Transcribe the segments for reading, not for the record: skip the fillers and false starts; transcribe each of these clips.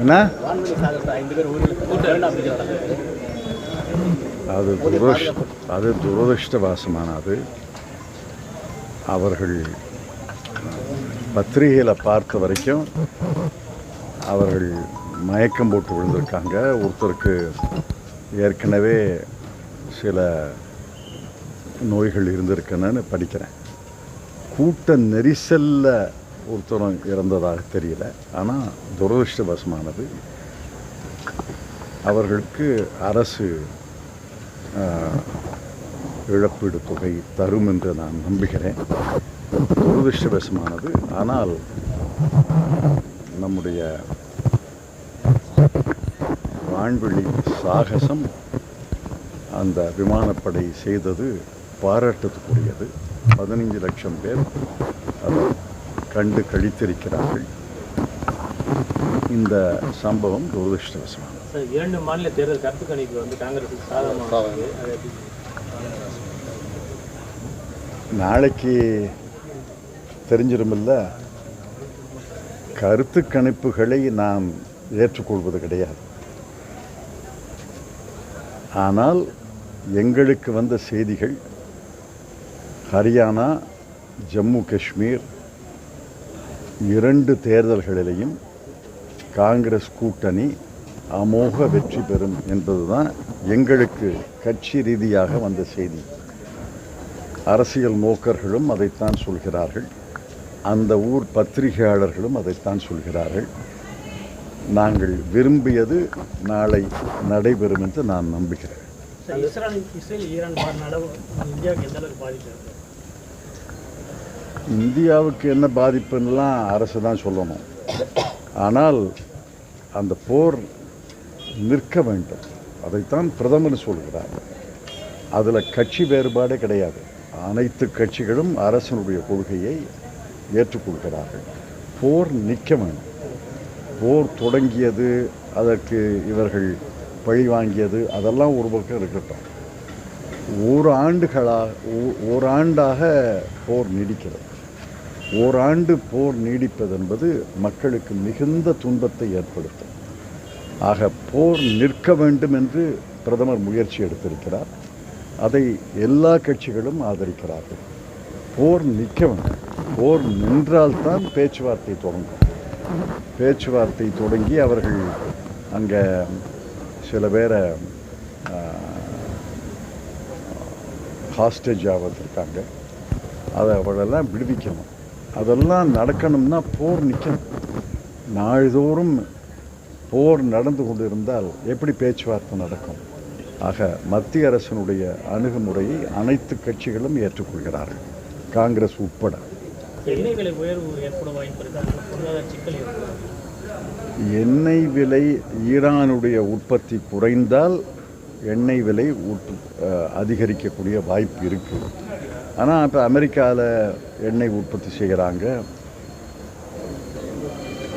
என்ன அது துரதிருஷ்டவாசமானது. அவர்கள் பத்திரிகையில் பார்த்த வரைக்கும் அவர்கள் மயக்கம் போட்டு விழுந்திருக்காங்க. ஒருத்தருக்கு ஏற்கனவே சில நோய்கள் இருந்திருக்குன்னு படிக்கிறேன். கூட்ட நெரிசலில் ஒருத்தரும் இறந்ததாக தெரியல. ஆனால் துரதிருஷ்டவசமானது. அவர்களுக்கு அரசு இழப்பீடு தொகை தரும் என்று நான் நம்புகிறேன். துரதிருஷ்டவசமானது. ஆனால் நம்முடைய வான்வெளி சாகசம் அந்த விமானப்படை செய்தது பாராட்டத்துக்குரியது. 15 லட்சம் பேர் அதை கண்டு கழித்திருக்கிறார்கள். இந்த சம்பவம் துரதிருஷ்டவசமானது. 2 மாநில தேர்தல் கருத்து கணிப்பு வந்து காங்கிரஸுக்கு சாதகமாக நாளைக்கு தெரிஞ்சிருமில்ல. கருத்து கணிப்புகளை நாம் ஏற்றுக்கொள்வது கிடையாது. ஆனால் எங்களுக்கு வந்த செய்திகள் ஹரியானா, ஜம்மு காஷ்மீர் 2 தேர்தல்களிலேயும் காங்கிரஸ் கூட்டணி அமோக வெற்றி பெறும் என்பதுதான் எங்களுக்கு கட்சி ரீதியாக வந்த செய்தி. அரசியல் நோக்கர்களும் அதைத்தான் சொல்கிறார்கள். அந்த ஊர் பத்திரிகையாளர்களும் அதைத்தான் சொல்கிறார்கள். நாங்கள் விரும்பியது நாளை நடைபெறும் என்று நான் நம்புகிறேன். இந்தியாவுக்கு என்ன பாதிப்புன்னெலாம் அரசு தான் சொல்லணும். ஆனால் அந்த போர் நிற்க வேண்டும், அதைத்தான் பிரதமர் சொல்கிறார். அதில் கட்சி வேறுபாடே கிடையாது. அனைத்து கட்சிகளும் அரசனுடைய கொள்கையை ஏற்றுக்கொள்கிறார்கள். போர் நிற்க வேண்டும். போர் தொடங்கியது, அதற்கு இவர்கள் பழி வாங்கியது, அதெல்லாம் ஒரு பக்கம் இருக்கட்டும். ஓராண்டாக போர் நீடிக்கிறது. ஓராண்டு போர் நீடிப்பது என்பது மக்களுக்கு மிகுந்த துன்பத்தை ஏற்படுத்தும். ஆக போர் நிற்க வேண்டும் என்று பிரதமர் முயற்சி எடுத்திருக்கிறார். அதை எல்லா கட்சிகளும் ஆதரிக்கிறார்கள். போர் நிற்க வேண்டும். போர் நின்றால்தான் பேச்சுவார்த்தை தொடங்கும். பேச்சுவார்த்தை தொடங்கி அவர்கள் அங்கே சில பேரை ஹாஸ்டேஜாக வந்திருக்காங்க. அதை அவளெல்லாம் விடுவிக்கணும். அதெல்லாம் நடக்கணும்னா போர் நிற்கணும். நாள்தோறும் போர் நடந்து கொண்டு இருந்தால் எப்படி பேச்சுவார்த்தை நடக்கும்? ஆக மத்திய அரசினுடைய அணுகுமுறையை அனைத்து கட்சிகளும் ஏற்றுக்கொள்கிறார்கள், காங்கிரஸ் உட்பட. எண்ணெய் விலை உயர்வு ஏற்பட வாய்ப்பு இருக்கு. எண்ணெய் விலை, ஈரானுடைய உற்பத்தி குறைந்தால் எண்ணெய் விலை அதிகரிக்கக்கூடிய வாய்ப்பு இருக்குது. ஆனால் இப்போ அமெரிக்காவில் எண்ணெய் உற்பத்தி செய்கிறாங்க,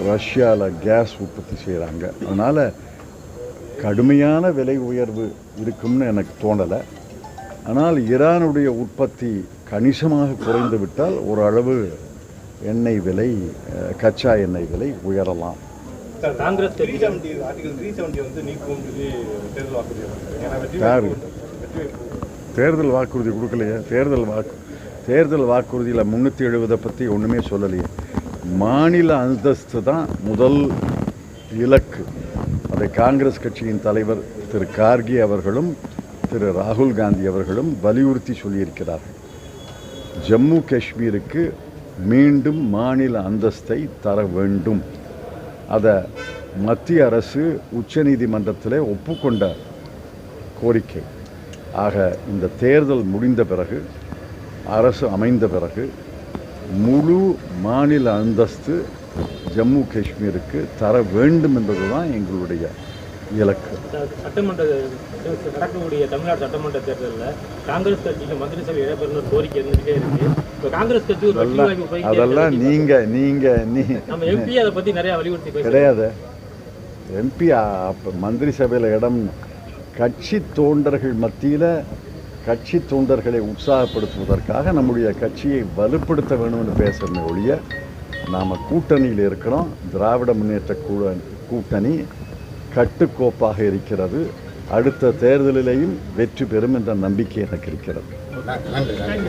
ரஷ்யாவில் கேஸ் உற்பத்தி செய்கிறாங்க. அதனால் கடுமையான விலை உயர்வு இருக்கும்னு எனக்கு தோணலை. ஆனால் ஈரானுடைய உற்பத்தி கணிசமாக குறைந்து விட்டால் ஓரளவு எண்ணெய் விலை, கச்சா எண்ணெய் விலை உயரலாம். காங்கிரஸ் தேர்தல் வாக்குறுதி கொடுக்கலையே. தேர்தல் வாக்குறுதியில் 370 பற்றி ஒன்றுமே சொல்லலையே. மாநில அந்தஸ்து தான் முதல் இலக்கு. அதை காங்கிரஸ் கட்சியின் தலைவர் திரு கார்கே அவர்களும் திரு ராகுல் காந்தி அவர்களும் வலியுறுத்தி சொல்லியிருக்கிறார்கள். ஜம்மு காஷ்மீருக்கு மீண்டும் மாநில அந்தஸ்தை தர வேண்டும். அதை மத்திய அரசு உச்சநீதிமன்றத்தில் ஒப்புக்கொண்ட கோரிக்கை. ஆக இந்த தேர்தல் முடிந்த பிறகு, அரசு அமைந்த பிறகு முழு மாநில அந்தஸ்து ஜம்மு காஷ்மீருக்கு தர வேண்டும் என்பதுதான் எங்களுடைய இலக்கு. நடக்கக்கூடிய தமிழ்நாடு சட்டமன்ற தேர்தலில் காங்கிரஸ் கட்சிக்கு மந்திரி சபை இடம்பெறும் கோரிக்கை இருந்துகிட்டே இருக்கு. இப்போ காங்கிரஸ் கட்சி அதெல்லாம் நம்ம எம்பி அதை பற்றி நிறையா வலியுறுத்தி கிடையாது. எம்பி மந்திரி சபையில் இடம் கட்சி தொண்டர்கள் மத்தியில் கட்சி தொண்டர்களை உற்சாகப்படுத்துவதற்காக நம்முடைய கட்சியை வலுப்படுத்த வேணும்னு பேசுகிறேன் ஒழிய நாம் கூட்டணியில் இருக்கிறோம். திராவிட முன்னேற்ற கூட்டணி கட்டுக்கோப்பாக இருக்கிறது. அடுத்த தேர்தலிலேயும் வெற்றி பெறும் என்ற நம்பிக்கை எனக்கு இருக்கிறது. நன்றி.